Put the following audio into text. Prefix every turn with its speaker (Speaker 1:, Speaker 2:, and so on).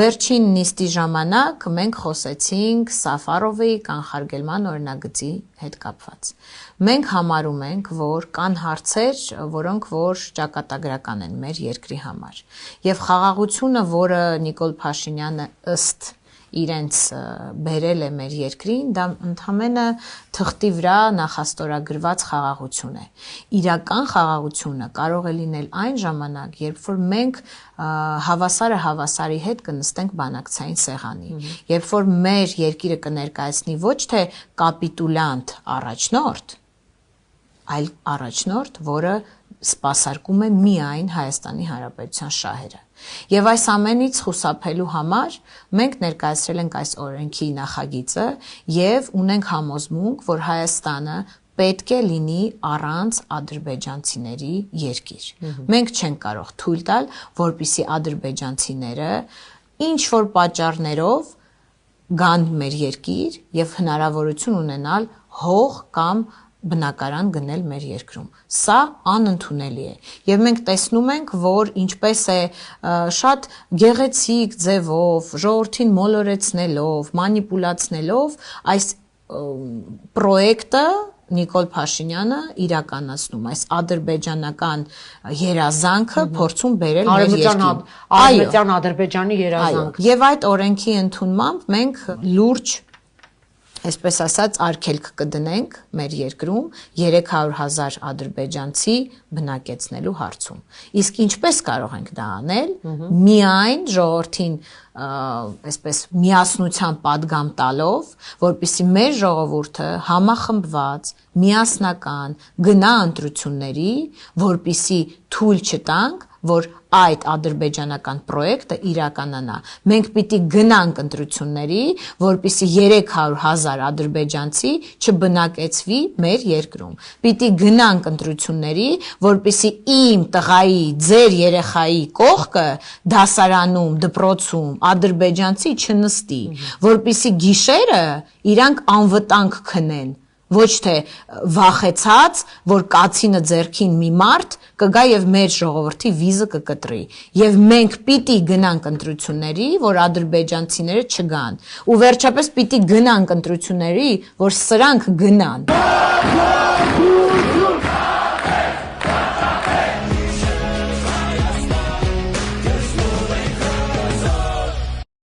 Speaker 1: Վերջին նիստի ժամանակ մենք խոսեցինք Սաֆարովի կանխարգելման օրինագծի հետ կապված։ Մենք համարում ենք, որ կան հարցեր, որոնք որ ճակատագրական են մեր երկրի համար։ Եվ խաղաղությունը, որը Նիկոլ Փաշինյանը ըստ իրենց բերել է մեր երկրին, դա ընդհանրապես թղթի վրա նախաստորագրված խաղաղություն է։ Իրական խաղաղությունը կարող է լինել այն ժամանակ, երբ որ մենք հավասարը հավասարի հետ կնստենք բանակցային սեղանի, երբ որ մեր երկիրը կներկայացնի ոչ թե կապիտուլյանտ առաջնորդ, այլ առաջնորդ, որը սպասարկում է միայն Հայաստանի Հանրապետության շահերը։ Եվ այս ամենից խուսափելու համար մենք ներկայացրել ենք այս օրենքի նախագիծը եւ ունենք համոզմունք, որ Հայաստանը պետք է լինի առանց ադրբեջանցիների երկիր։ Մենք չենք կարող թույլ տալ, որպեսզի ադրբեջանցիները ինչ որ պատճառներով գան մեր երկիր եւ հնարավորություն ունենալ հող կամ բնակարան գնել մեր երկրում։ Սա անընդունելի է։ Եվ մենք տեսնում ենք, որ ինչպես է շատ գեղեցիկ ձևով, ժողովրդին մոլորեցնելով, մանիպուլացնելով այս պրոյեկտը Նիկոլ Փաշինյանը իրականացնում, այս ադրբեջանական երազանքը փորձում բերել մեր երկրին։
Speaker 2: Արևմտյան Ադրբեջանի երազանք։
Speaker 1: Եվ այդ օրենքի ընդունմամբ մենք լուրջ, այսպես ասած, արգելք կդնենք մեր երկրում 300,000 ադրբեջանցի բնակեցնելու հարցում։ Իսկ ինչպես կարող ենք դա անել, միայն ժողովրդին այսպես միասնության պատգամ տալով, որպեսզի մեր ժողովուրդը համախմբված, միասնական գնա ընտրությունների, որպեսզի թույլ չտանք, որ այդ ադրբեջանական պրոյեկտը իրականանա։ Մենք պիտի գնանք ընտրությունների, որպեսզի 300,000 ադրբեջանցի չբնակեցվի մեր երկրում։ Պիտի գնանք ընտրությունների, որպեսզի իմ տղայի, ձեր երեխայի կողքը դասարանում, դպրոցում ադրբեջանցի չնստի, որպեսզի գիշերը իրանք անվտանգ քնեն, ոչ թե վախեցած, որ կացինը ձեռքին մի մարդ կգա եւ մեր ժողովրդի վիզը կկտրի։ Եվ մենք պիտի գնանք ընտրությունների, որ ադրբեջանցիները չգան։ Ու վերջապես պիտի գնանք ընտրությունների, որ սրանք գնան։